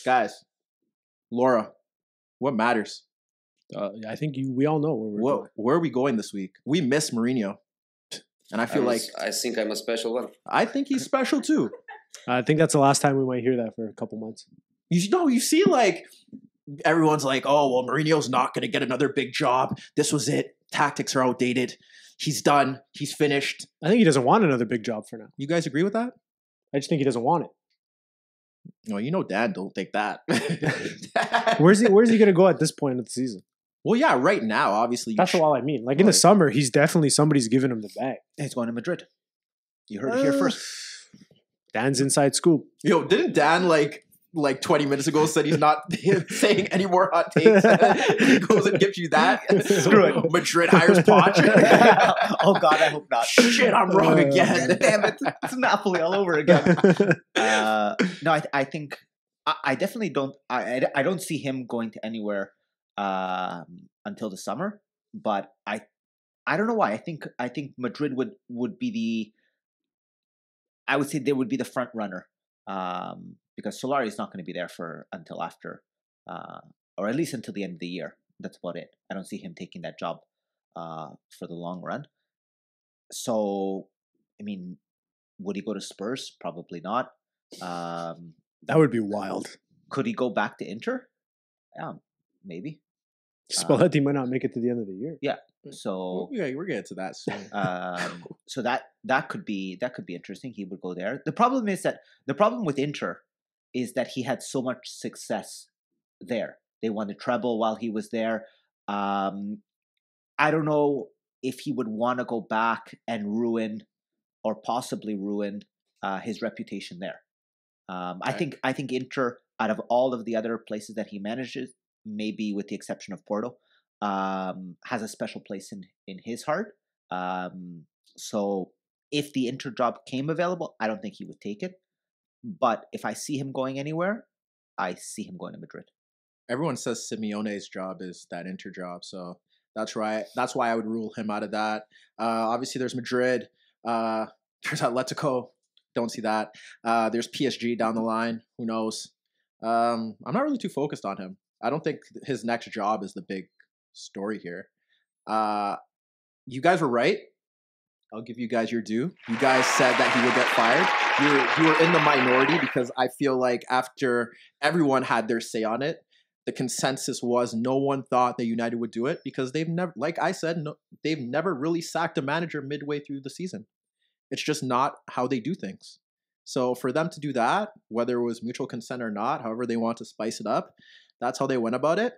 Guys, Laura, what matters? I think we all know where we're going. Where are we going this week? We miss Mourinho. And I think I'm a special one. I think he's special too. I think that's the last time we might hear that for a couple months. You see, like, everyone's like, oh, well, Mourinho's not going to get another big job. This was it. Tactics are outdated. He's done. He's finished. I think he doesn't want another big job for now. You guys agree with that? I just think he doesn't want it. No, you know Dad don't think that. Where's he going to go at this point of the season? Well, yeah, right now, obviously. That's all I mean. Like, in the summer, he's definitely somebody's giving him the bag. He's going to Madrid. You heard it here first. Dan's inside scoop. Yo, didn't Dan, like 20 minutes ago said he's not saying any more hot takes? He goes and gives you that. Screw it. Madrid hires Poch. Oh, God, I hope not. Shit, I'm wrong again. Damn it. It's Napoli all over again. No, I think I definitely don't. I don't see him going to anywhere until the summer. But I don't know why. I think Madrid would be I would say they would be the front runner. Because Solari is not going to be there until after, or at least until the end of the year. That's about it. I don't see him taking that job for the long run. So, I mean, would he go to Spurs? Probably not. That would be wild. Could he go back to Inter? Yeah, maybe. Spalletti might not make it to the end of the year. Yeah. So yeah, we're getting to that soon. So that could be interesting. He would go there. The problem with Inter is that he had so much success there. They won the treble while he was there. I don't know if he would want to go back and possibly ruin his reputation there. I think Inter, out of all of the other places that he manages, maybe with the exception of Porto, has a special place in his heart. So if the Inter job came available, I don't think he would take it. But if I see him going anywhere, I see him going to Madrid. Everyone says Simeone's job is that Inter job, so that's right. That's why I would rule him out of that. Obviously, there's Madrid. There's Atletico. Don't see that. There's PSG down the line. Who knows? I'm not really too focused on him. I don't think his next job is the big story here. You guys were right. I'll give you guys your due. You guys said that he would get fired. You were in the minority because I feel like after everyone had their say on it, the consensus was no one thought that United would do it because they've never, like I said, they've never really sacked a manager midway through the season. It's just not how they do things. So for them to do that, whether it was mutual consent or not, however they want to spice it up, that's how they went about it.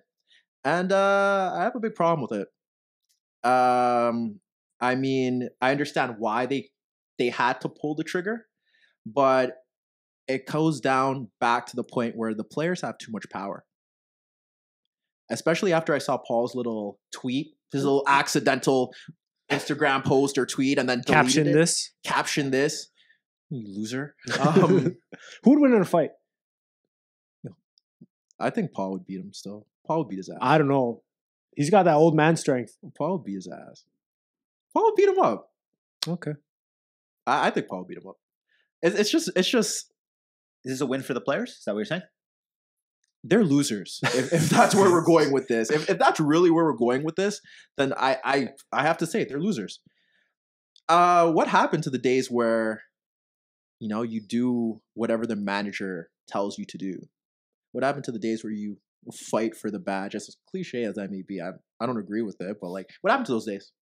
And I have a big problem with it. I mean, I understand why they had to pull the trigger, but it goes down back to the point where the players have too much power. Especially after I saw Paul's little tweet, his little accidental Instagram post or tweet, and then Caption this. You loser. Who would win in a fight? I think Paul would beat him still. Paul would beat his ass. I don't know. He's got that old man strength. Paul would beat his ass. Paul would beat him up. Okay. I think Paul would beat him up. It's just. Is this a win for the players? Is that what you're saying? They're losers. If that's where we're going with this. If that's really where we're going with this, then I have to say they're losers. What happened to the days where, you do whatever the manager tells you to do? What happened to the days where you fight for the badge? As cliche as I may be, I don't agree with it, but what happened to those days?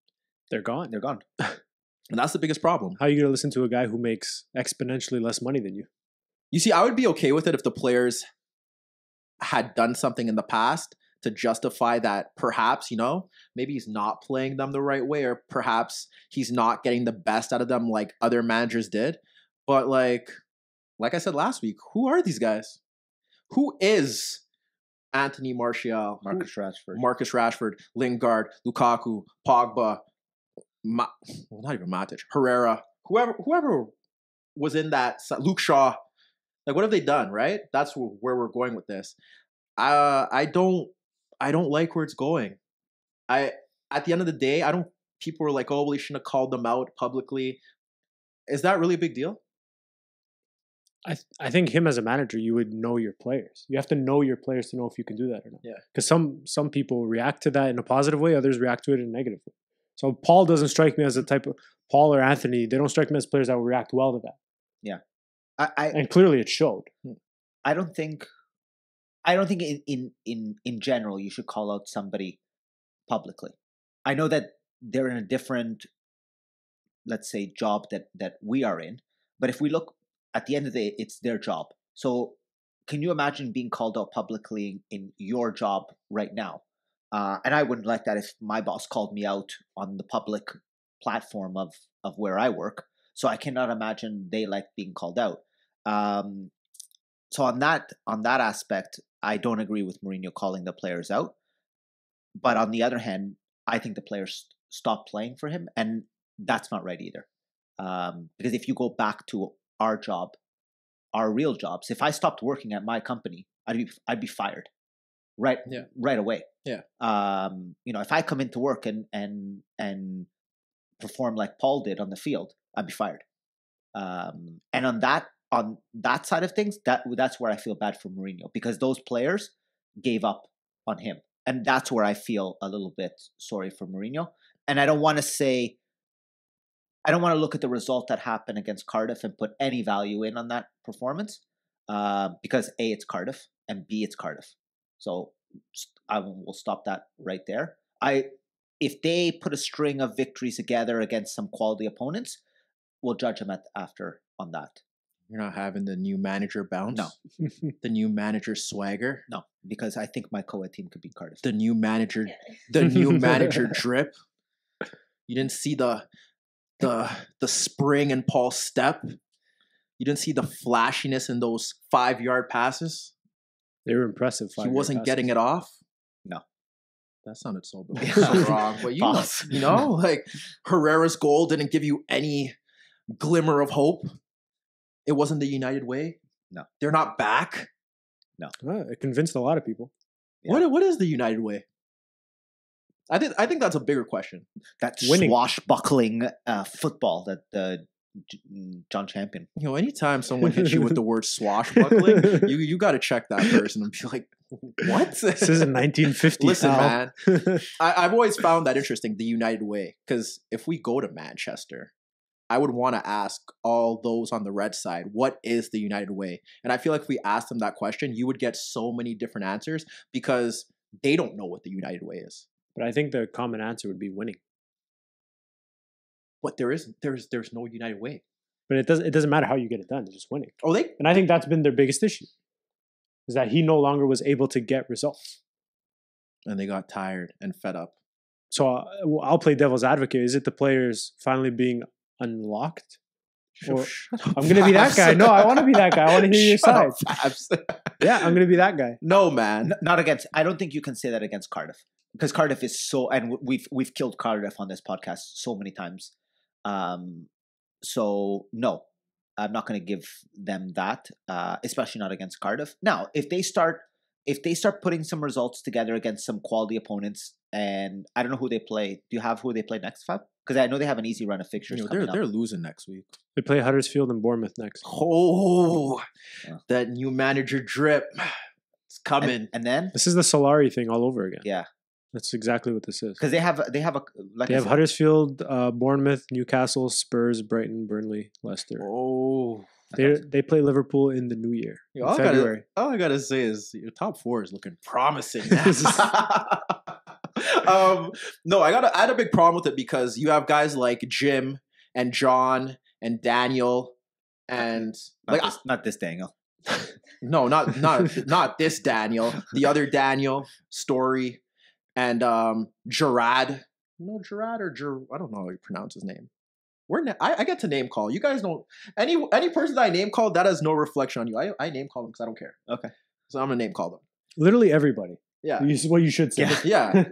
They're gone. They're gone. And that's the biggest problem. How are you going to listen to a guy who makes exponentially less money than you? You see, I would be okay with it if the players had done something in the past to justify that perhaps, maybe he's not playing them the right way, or perhaps he's not getting the best out of them like other managers did. But like I said last week, who are these guys? Who is Anthony Martial, Marcus Rashford, Lingard, Lukaku, Pogba, not even Matic, Herrera, whoever was in that, Luke Shaw. Like, what have they done, right? That's where we're going with this. I don't like where it's going. At the end of the day, people were like, oh, well, he shouldn't have called them out publicly. Is that really a big deal? I think him as a manager, you would know your players. You have to know your players to know if you can do that or not. Yeah. Because some people react to that in a positive way, others react to it in a negative way. So Paul doesn't strike me as the type of Paul or Anthony. They don't strike me as players that will react well to that. Yeah, and clearly it showed. I don't think in general you should call out somebody publicly. I know that they're in a different, let's say, job that we are in, but if we look at the end of the day, it's their job. So can you imagine being called out publicly in your job right now? And I wouldn't like that if my boss called me out on the public platform of where I work. So I cannot imagine they like being called out. So on that aspect, I don't agree with Mourinho calling the players out. But on the other hand, I think the players stopped playing for him, and that's not right either. Because if you go back to our job, our real jobs, if I stopped working at my company, I'd be fired right away. Yeah. If I come into work and perform like Paul did on the field, I'd be fired. And on that side of things, that's where I feel bad for Mourinho, because those players gave up on him. And that's where I feel a little bit sorry for Mourinho. And I don't want to look at the result that happened against Cardiff and put any value in on that performance, because A, it's Cardiff, and B, it's Cardiff. So I will stop that right there. If they put a string of victories together against some quality opponents, we'll judge them after on that. You're not having the new manager bounce? No. The new manager swagger? No, because I think my co-ed team could beat Cardiff. The new manager drip? You didn't see the spring in Paul's step? You didn't see the flashiness in those 5-yard passes? They were impressive. He wasn't getting it off? No. That sounded so wrong. But you know, like Herrera's goal didn't give you any glimmer of hope. It wasn't the United way. No. They're not back. No. Well, it convinced a lot of people. Yeah. What is the United way? I think that's a bigger question. That swashbuckling football that John Champion. You know, anytime someone hits you with the word swashbuckling, you got to check that person and be like, what? This is in 1950. Listen, man, I've always found that interesting, the United way, because if we go to Manchester, I would want to ask all those on the red side, what is the United way? And I feel like if we asked them that question, you would get so many different answers because they don't know what the United way is. But I think the common answer would be winning. But there's no United way. But it doesn't matter how you get it done. It's just winning. And I think that's been their biggest issue, is that he no longer was able to get results. And they got tired and fed up. So I'll play devil's advocate. Is it the players finally being unlocked? Or, I'm going to be that guy. No, I want to be that guy. I want to hear your side. Yeah, I'm going to be that guy. No, man. Not against. I don't think you can say that against Cardiff, because Cardiff is so, and we've killed Cardiff on this podcast so many times. So no, I'm not going to give them that, especially not against Cardiff. Now, if they start putting some results together against some quality opponents, and I don't know who they play. Do you have who they play next, Fab? Because I know they have an easy run of fixtures. They're losing next week. They play Huddersfield and Bournemouth next. Oh, that new manager drip. It's coming. And then? This is the Solari thing all over again. Yeah. That's exactly what this is. Because they have Huddersfield, Bournemouth, Newcastle, Spurs, Brighton, Burnley, Leicester. Oh. They play Liverpool in the new year. In February. All I gotta say is your top 4 is looking promising. No, I had a big problem with it because you have guys like Jim and John and Daniel and not this Daniel. No, not this Daniel. The other Daniel Story and Gerard. No, Gerard or I don't know how you pronounce his name. I get to name call. You guys don't. Any person that I name call, that has no reflection on you. I name call them because I don't care. Okay. So I'm gonna name call them. Literally everybody. Yeah. What you should say. Yeah.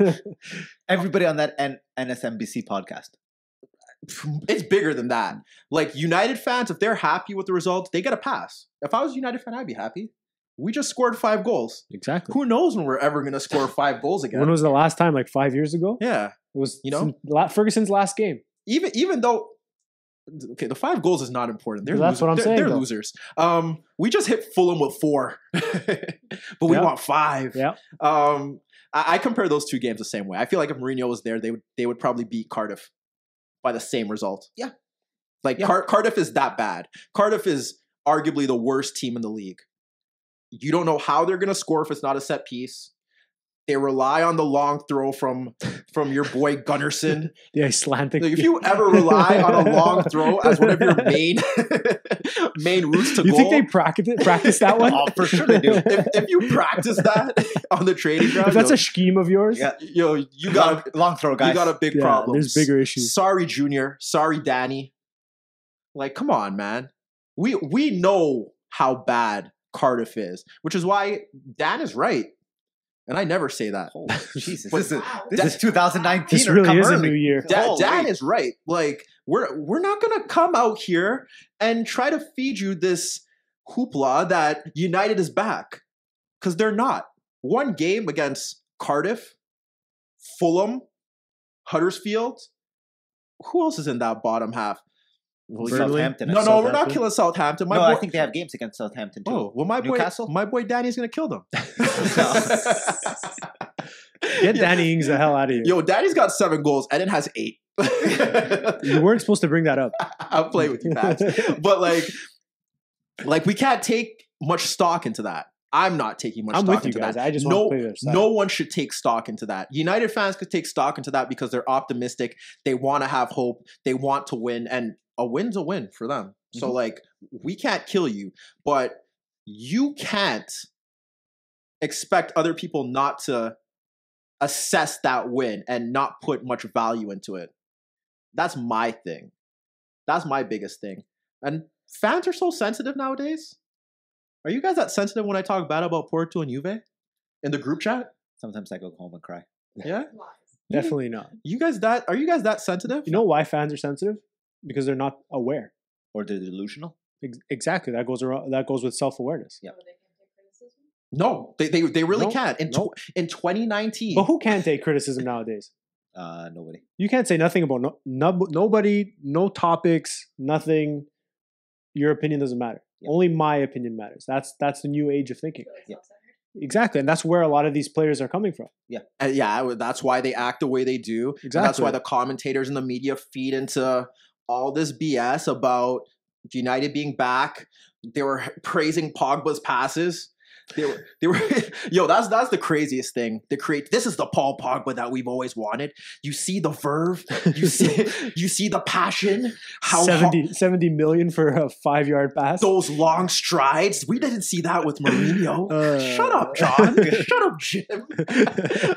Everybody on that NSMBC podcast. It's bigger than that. Like United fans, if they're happy with the results, they get a pass. If I was a United fan, I'd be happy. We just scored 5 goals. Exactly. Who knows when we're ever going to score 5 goals again? When was the last time? Like 5 years ago? Yeah. It was Ferguson's last game. Even though Okay, the 5 goals is not important. They're That's what I'm saying. They're losers. We just hit Fulham with 4, but we want 5. Yeah. I compare those 2 games the same way. I feel like if Mourinho was there, they would probably beat Cardiff by the same result. Yeah. Like Cardiff is that bad. Cardiff is arguably the worst team in the league. You don't know how they're going to score if it's not a set piece. They rely on the long throw from your boy Gunnarsson. The Icelandic. Like, if you ever rely on a long throw as one of your main routes to goal, you think they practice that one? Oh, for sure they do. If you practice that on the training ground, if that's a scheme of yours, you got long throw, guys. You got a big problem. There's bigger issues. Sorry, Junior. Sorry, Danny. Like, come on, man. We know how bad Cardiff is, which is why Dan is right. And I never say that. Oh, Jesus, this is 2019. This really is a new year. Dan is right. Like, we're not gonna come out here and try to feed you this hoopla that United is back, because they're not. One game against Cardiff, Fulham, Huddersfield. Who else is in that bottom half? Southampton. No, we're not killing Southampton. I think they have games against Southampton too. Oh, well, my boy Danny's gonna kill them. Get Danny Ings the hell out of here. Yo, Danny's got 7 goals. Eden has 8. You weren't supposed to bring that up. I'll play with you, Pat. But like we can't take much stock into that. I'm not taking much stock into that. I just want to play their side. No one should take stock into that. United fans could take stock into that because they're optimistic. They want to have hope. They want to win, and a win's a win for them. Mm-hmm. So, like, we can't kill you, but you can't expect other people not to assess that win and not put much value into it. That's my thing. That's my biggest thing. And fans are so sensitive nowadays. Are you guys that sensitive when I talk bad about Porto and Juve in the group chat? Sometimes I go home and cry. Yeah? Definitely not. Are you guys that sensitive? You know why fans are sensitive? Because they're not aware. Or they're delusional. Exactly. That goes with self-awareness. Yeah. No, they really can't. In 2019. But who can take criticism nowadays? Nobody. You can't say nothing about nobody, no topics, nothing. Your opinion doesn't matter. Yeah. Only my opinion matters. That's the new age of thinking. Yeah. Exactly. And that's where a lot of these players are coming from. Yeah. That's why they act the way they do. Exactly. And that's why the commentators and the media feed into all this BS about United being back. They were praising Pogba's passes. They were yo, that's the craziest thing. This is the Paul Pogba that we've always wanted. You see the verve, you see the passion, how 70 million for a 5-yard pass. Those long strides. We didn't see that with Mourinho. Shut up, John. Shut up, Jim.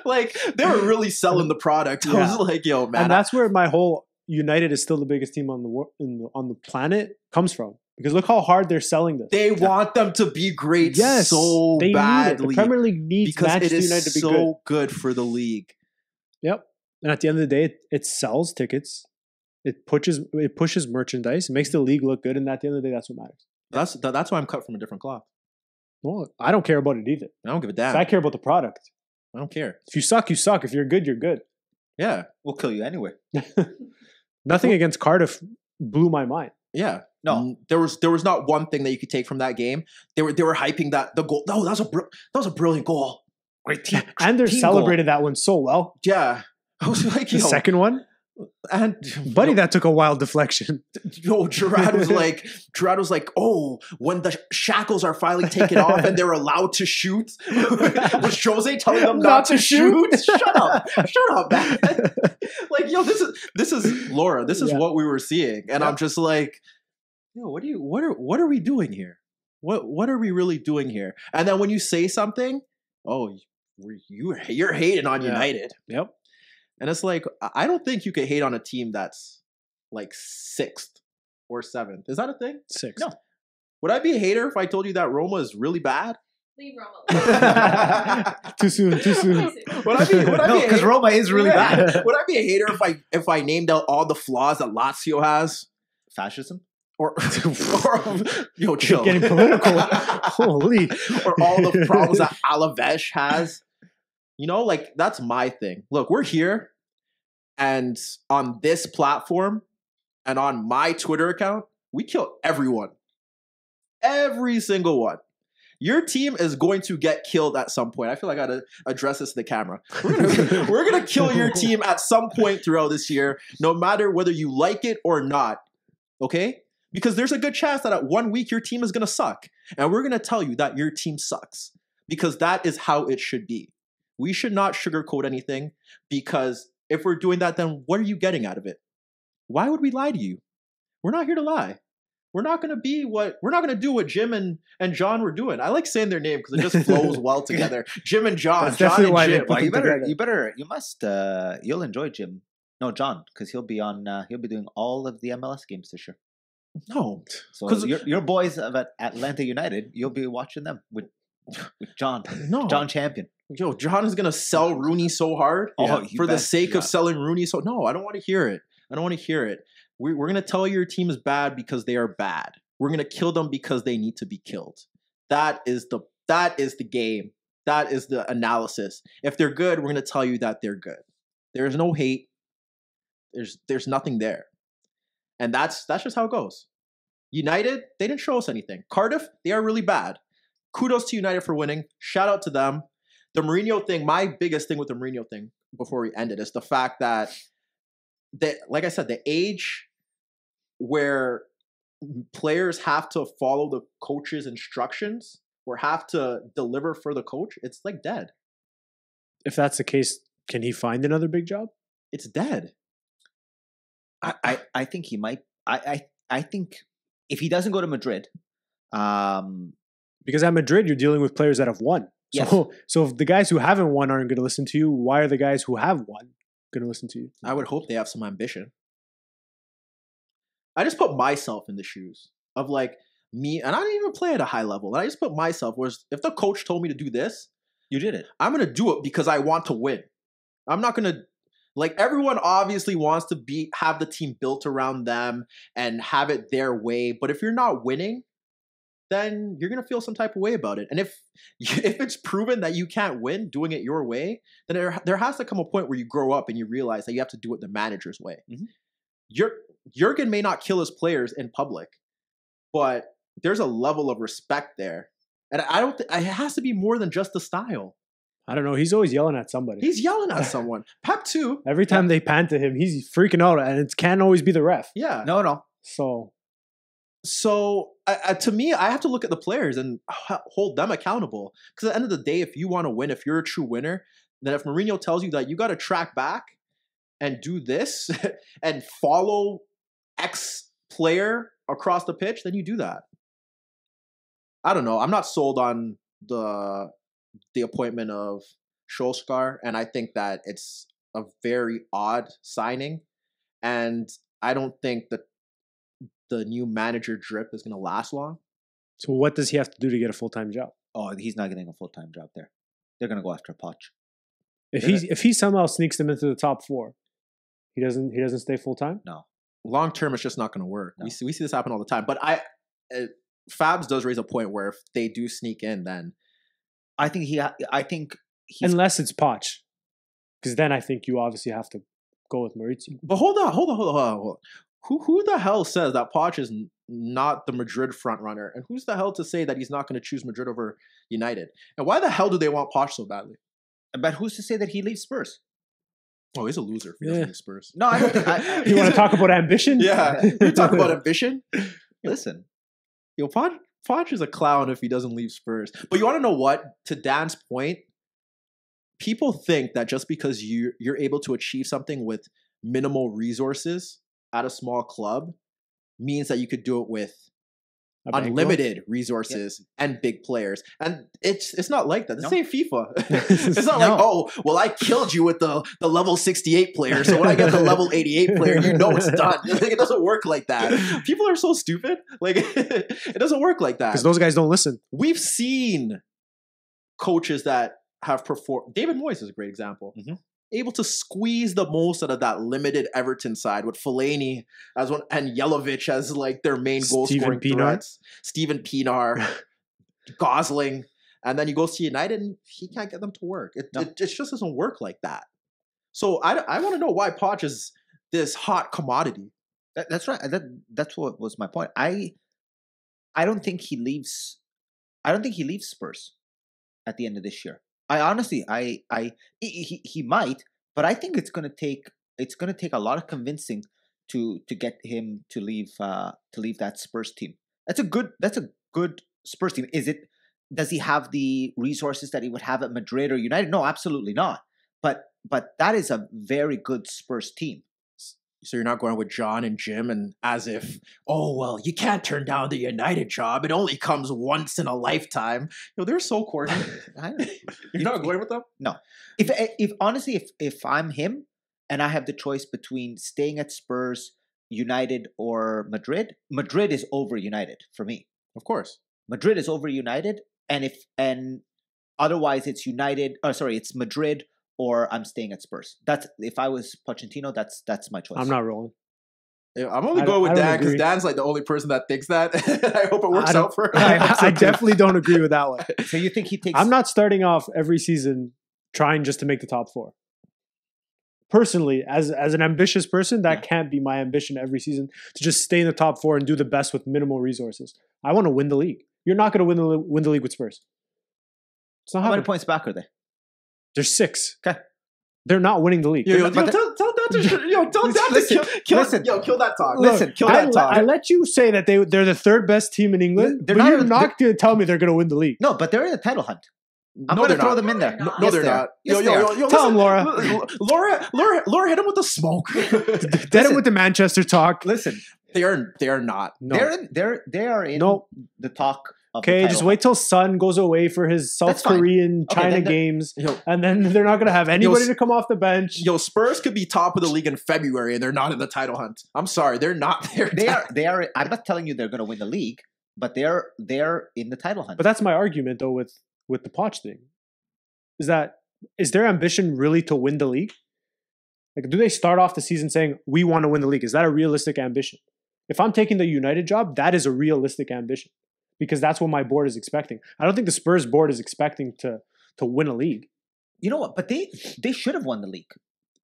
Like, they were really selling the product. I was like, yo, man. And that's where my whole United is still the biggest team on the planet comes from. Because look how hard they're selling this. They want them to be great so they badly. Need it. The Premier League needs Manchester United to be good. Because it is so good for the league. Yep. And at the end of the day, it sells tickets. It pushes merchandise. It makes the league look good. And at the end of the day, that's what matters. That's why I'm cut from a different cloth. Well, I don't care about it either. I don't give a damn. I care about the product. I don't care. If you suck, you suck. If you're good, you're good. Yeah. We'll kill you anyway. Nothing against Cardiff blew my mind. Yeah. No, there was not one thing that you could take from that game. They were hyping the goal. No, that was a brilliant goal. Great team. And they celebrated that one so well. Yeah. I was like, the second one? And buddy, that took a wild deflection. Yo, Gerard was like, oh, when the shackles are finally taken off and they're allowed to shoot. Was Jose telling them not to shoot? Shut up, man. Like, yo, this is Laura. This is what we were seeing, and I'm just like, yo, what are we doing here? What are we really doing here? And then when you say something, oh, you're hating on United. Yep. And it's like, I don't think you could hate on a team that's like 6th or 7th. Is that a thing? 6th. No. Would I be a hater if I told you that Roma is really bad? Leave Roma. Too soon. Would I be no, because Roma is really bad. Would I be a hater if I named out all the flaws that Lazio has? Fascism? Or yo, chill. Getting political. Holy. Or all the problems that Alaves has. You know, like, that's my thing. Look, we're here, and on this platform, and on my Twitter account, we kill everyone. Every single one. Your team is going to get killed at some point. I feel like I got to address this to the camera. We're gonna kill your team at some point throughout this year, no matter whether you like it or not. Okay? Because there's a good chance that at 1 week your team is going to suck. And we're going to tell you that your team sucks. Because that is how it should be. We should not sugarcoat anything. Because if we're doing that, then what are you getting out of it? Why would we lie to you? We're not here to lie. We're not going to do what Jim and John were doing. I like saying their name because it just flows well together. Jim and John. That's John definitely and why Jim. You'll enjoy Jim. No, John, because he'll be doing all of the MLS games this year. No. So your boys of Atlanta United, you'll be watching them with John. No. John Champion. Yo, John is going to sell Rooney so hard for the sake of selling Rooney. So no, I don't want to hear it. We're going to tell your team is bad because they are bad. We're going to kill them because they need to be killed. That is the game. That is the analysis. If they're good, we're going to tell you that they're good. There's no hate. There's nothing there. And that's just how it goes. United, they didn't show us anything. Cardiff, they are really bad. Kudos to United for winning. Shout out to them. The Mourinho thing, my biggest thing with the Mourinho thing before we end it is the fact that like I said, the age where players have to follow the coach's instructions or have to deliver for the coach, it's like dead. If that's the case, can he find another big job? It's dead. I think he might. I think if he doesn't go to Madrid, because at Madrid you're dealing with players that have won. Yes. So if the guys who haven't won aren't going to listen to you, why are the guys who have won going to listen to you? I would hope they have some ambition. I just put myself in the shoes of like me, and I didn't even play at a high level. I just put myself, whereas if the coach told me to do this, you did it. I'm going to do it because I want to win. I'm not going to, like, everyone obviously wants to have the team built around them and have it their way. But if you're not winning, then you're going to feel some type of way about it. And if it's proven that you can't win doing it your way, then there has to come a point where you grow up and you realize that you have to do it the manager's way. Mm-hmm. Jurgen may not kill his players in public, but there's a level of respect there. And I don't think it has to be more than just the style. I don't know. He's always yelling at somebody. He's yelling at someone. Pep too. Every time they pan to him, he's freaking out, and it can't always be the ref. Yeah. No. So to me, I have to look at the players and hold them accountable. Because at the end of the day, if you want to win, if you're a true winner, then if Mourinho tells you that you got to track back and do this and follow X player across the pitch, then you do that. I don't know. I'm not sold on the appointment of Solskjaer, and I think that it's a very odd signing. And I don't think that the new manager drip is going to last long. So what does he have to do to get a full-time job? Oh, he's not getting a full-time job there. They're going to go after Poch. If he somehow sneaks them into the top four, he doesn't stay full-time? No. Long term, it's just not going to work. No. We see this happen all the time. But Fabs does raise a point where if they do sneak in, then I think he's unless it's Poch, because then I think you obviously have to go with Maurizio. But hold on. Who the hell says that Poch is not the Madrid front runner? And who's the hell to say that he's not going to choose Madrid over United? And why the hell do they want Poch so badly? But who's to say that he leaves Spurs? Oh, he's a loser if he doesn't leave Spurs. No, I don't think. You want to talk about ambition? Yeah, you talk about ambition. Listen, Poch is a clown if he doesn't leave Spurs. But you want to know what? To Dan's point, people think that just because you're able to achieve something with minimal resources at a small club means that you could do it with unlimited resources and big players. And it's not like that. This ain't FIFA. It's not like, oh, well, I killed you with the level 68 player, so when I get the level 88 player, you know it's done. It doesn't work like that. People are so stupid. Like, it doesn't work like that. Because those guys don't listen. We've seen coaches that have performed. David Moyes is a great example. Mm-hmm. Able to squeeze the most out of that limited Everton side with Fellaini as one and Jelovic as like their main goal scoring threats. Steven Pienaar, Gosling, and then he goes to United and he can't get them to work. It just doesn't work like that. So I want to know why Poch is this hot commodity. That's right. That's what was my point. I don't think he leaves. I don't think he leaves Spurs at the end of this year. I honestly, he might, but I think it's going to take a lot of convincing to get him to leave that Spurs team. That's a good Spurs team. Does he have the resources that he would have at Madrid or United? No, absolutely not. But that is a very good Spurs team. So you're not going with John and Jim and as if, oh, well, you can't turn down the United job. It only comes once in a lifetime. They're so corny. You're not going with them? No. If honestly, if I'm him and I have the choice between staying at Spurs, United, or Madrid, Madrid is over United for me. Of course. Madrid is over United. And otherwise it's it's Madrid, or I'm staying at Spurs. That's if I was Pochettino, that's my choice. I'm not rolling. Yeah, I'm only going with Dan because Dan's like the only person that thinks that. I hope it works out for him. I definitely don't agree with that one. So you think he takes? I'm not starting off every season trying just to make the top 4. Personally, as an ambitious person, that can't be my ambition every season to just stay in the top 4 and do the best with minimal resources. I want to win the league. You're not going to win the league with Spurs. It's not How many points back are they? There's 6. Okay. They're not winning the league. Tell that to kill that talk. Listen, kill that talk. I let you say that they're the 3rd best team in England, but you're not going to tell me they're going to win the league. No, but they're in the title hunt. I'm going to throw them in there. No, they're not. Tell them, Laura. Laura, hit him with the smoke. Hit him with the Manchester talk. Listen, they are not. No. They are in the talk. Okay, just wait till Son goes away for his South Korean China games, and then they're not going to have anybody to come off the bench. Spurs could be top of the league in February, and they're not in the title hunt. I'm sorry, they're not there. They are. I'm not telling you they're going to win the league, but they're in the title hunt. But that's my argument, though, with the Poch thing. Is their ambition really to win the league? Like, do they start off the season saying, we want to win the league? Is that a realistic ambition? If I'm taking the United job, that is a realistic ambition. Because that's what my board is expecting. I don't think the Spurs board is expecting to win a league. You know what? But they should have won the league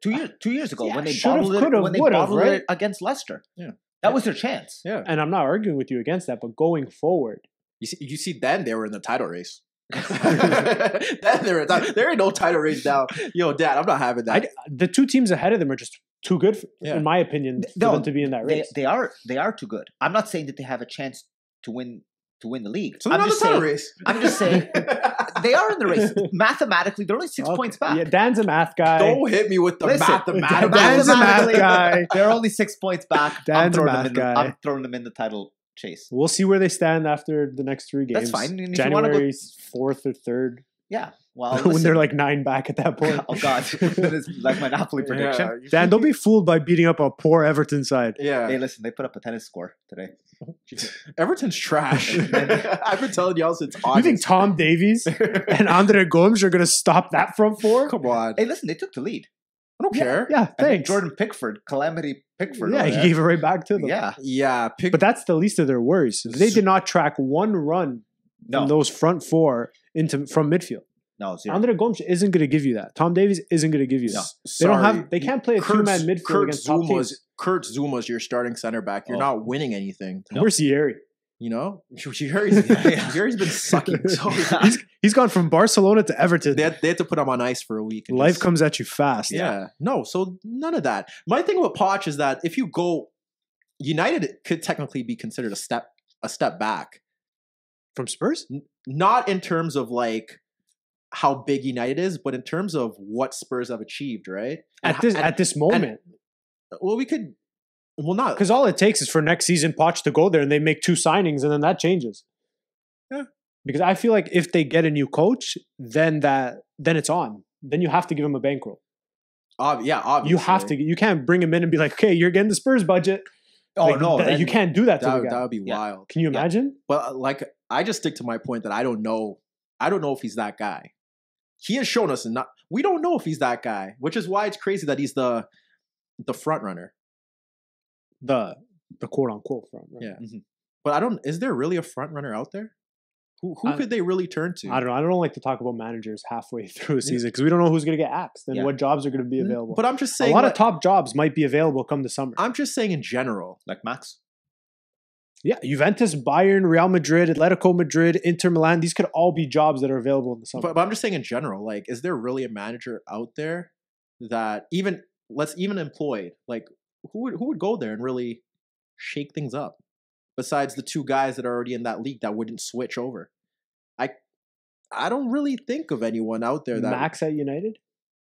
2 years ago when they bottled it against Leicester. Yeah, that was their chance. Yeah, and I'm not arguing with you against that. But going forward, you see, then they were in the title race. Then there ain't no title race now. Dad, I'm not having that. The 2 teams ahead of them are just too good, in my opinion, for them to be in that race. They are too good. I'm not saying that they have a chance to win the league. So they're not in the title race. I'm just saying they are in the race. Mathematically, they're only 6 points back. Yeah, Dan's a math guy. Don't hit me with the mathematics. Dan's a math guy. They're only 6 points back. Dan's a math guy. I'm throwing them in the title chase. We'll see where they stand after the next 3 games. That's fine. And January 4th or 3rd. Yeah. Well, when they're like 9 back at that point. Oh God, that is like my Napoli prediction. Yeah. Dan, don't be fooled by beating up a poor Everton side. Yeah. Hey, listen, they put up a tennis score today. Everton's trash. I've been telling y'all since August. You think Tom Davies and Andre Gomes are going to stop that front 4? Come on. Hey, listen, they took the lead. I don't care. Yeah, thanks. Jordan Pickford, Calamity Pickford. Yeah, he gave it right back to them. Yeah. But that's the least of their worries. They did not track one run from those front 4 from midfield. No, zero. Andre Gomes isn't going to give you that. Tom Davies isn't going to give you that. They can't play a 2-man midfield against top teams. Kurt Zuma's your starting center back. You're not winning anything. Where's Thierry? Thierry's been sucking. So he's gone from Barcelona to Everton. They had to put him on ice for a week. Life comes at you fast. Yeah. No, so none of that. My thing with Poch is that if you go, United could technically be considered a step back from Spurs. Not in terms of like how big United is, but in terms of what Spurs have achieved, right? At this moment. Not because all it takes is for next season Poch to go there and they make 2 signings and then that changes. Yeah, because I feel like if they get a new coach, then it's on. Then you have to give him a bankroll. Obviously. You have to. You can't bring him in and be like, "Okay, you're getting the Spurs budget." You can't do that to the guy. That would be wild. Can you imagine? But I just stick to my point that I don't know if he's that guy. He has shown us, we don't know if he's that guy, which is why it's crazy that he's the front runner. The quote unquote front runner. Yeah. Mm-hmm. But is there really a front runner out there? Who could they really turn to? I don't know. I don't like to talk about managers halfway through a season because we don't know who's going to get axed and what jobs are going to be available. But I'm just saying, a lot of top jobs might be available come the summer. I'm just saying in general, Like Max. Yeah, Juventus, Bayern, Real Madrid, Atletico Madrid, Inter Milan. These could all be jobs that are available in the summer. but I'm just saying in general, like, is there really a manager out there that let's even employ, like, who would go there and really shake things up besides the two guys that are already in that league that wouldn't switch over? I don't really think of anyone out there that Max at United?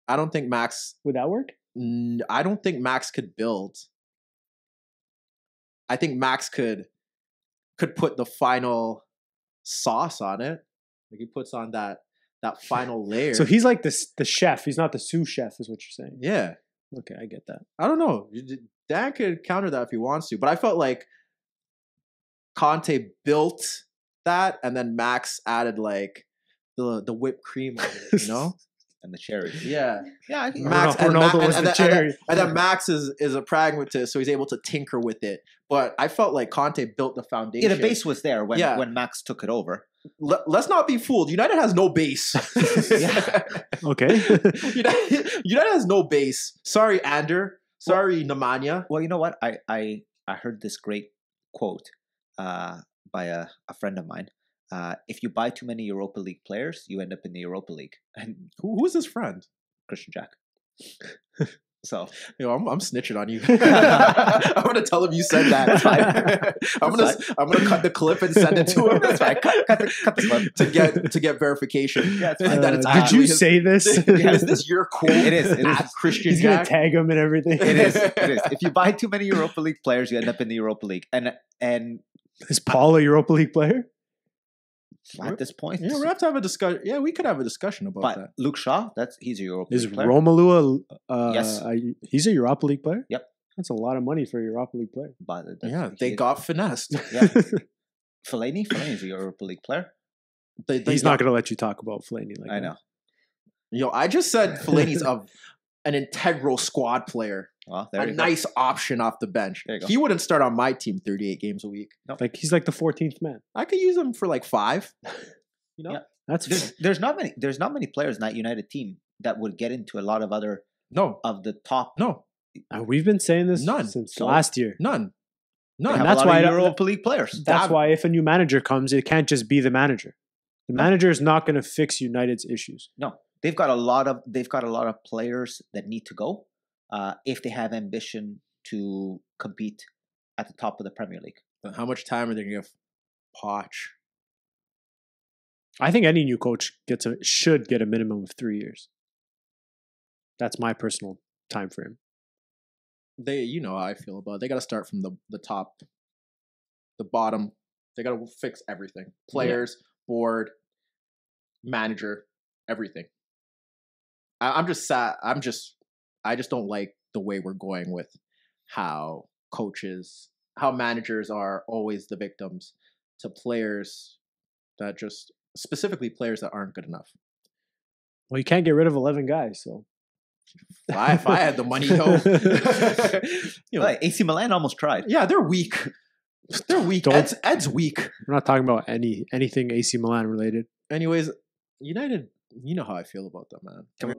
I don't think Max Would that work? I don't think Max could build. I think Max could put the final sauce on it. Like he puts on that final layer. So he's like the chef. He's not the sous chef, is what you're saying. Yeah. Okay, I get that. I don't know. Dan could counter that if he wants to, but I felt like Conte built that, and then Max added like the whipped cream on it, you know? And the cherry. Yeah. Yeah, I think Max Ronaldo was the cherry. And then Max is a pragmatist, so he's able to tinker with it. But I felt like Conte built the foundation. the base was there when Max took it over. Let's not be fooled. United has no base. Okay. United has no base. Sorry, Ander. Sorry, Nemanja. Well, you know what? I heard this great quote by a friend of mine. If you buy too many Europa League players, you end up in the Europa League. And Who's his friend? Christian Jack. So, I'm snitching on you. I'm gonna tell him you said that. I'm gonna cut the clip and send it to him. That's fine. Cut the clip to get verification. Yeah, did you say this? Is this your quote? It is. At Christian He's Jack? gonna tag him and everything. It is. If you buy too many Europa League players, you end up in the Europa League. And Is Paul a Europa League player? at this point, Yeah, we have to have a discussion. Yeah, we could have a discussion about but that. Luke Shaw, he's a Europa Is League player. Romelu Yes. He's a Europa League player? Yep. That's a lot of money for a Europa League player. But Yeah, they got finessed. Yeah. Fellaini is a Europa League player. He's not going to let you talk about Fellaini like I that. know. I just said Fellaini's an integral squad player. Well, there A you nice option off the bench. There you go. He wouldn't start on my team 38 games a week. Like he's like the 14th man. I could use him for like 5. You know? Yeah. That's There's not many players in that United team that would get into a lot of other No. of the top. No. we've been saying this None. since So- last year. None. They None. have that's a lot why of I don't- Europa League players. That's why if a new manager comes, it can't just be the manager. The manager is not going to fix United's issues. No, they've got a lot of players that need to go if they have ambition to compete at the top of the Premier League. How much time are they going to give Poch? I think any new coach should get a minimum of 3 years. That's my personal time frame. You know how I feel about it. They got to start from the top, the bottom. They got to fix everything. Players, board, manager, everything. I'm just sad. I just don't like the way we're going with how managers are always the victims to players that specifically players that aren't good enough. Well, you can't get rid of 11 guys, so. If I had the money, though. Like, AC Milan almost tried. Yeah, they're weak. They're weak. Ed's weak. We're not talking about anything AC Milan related. Anyways, United, you know how I feel about them, man.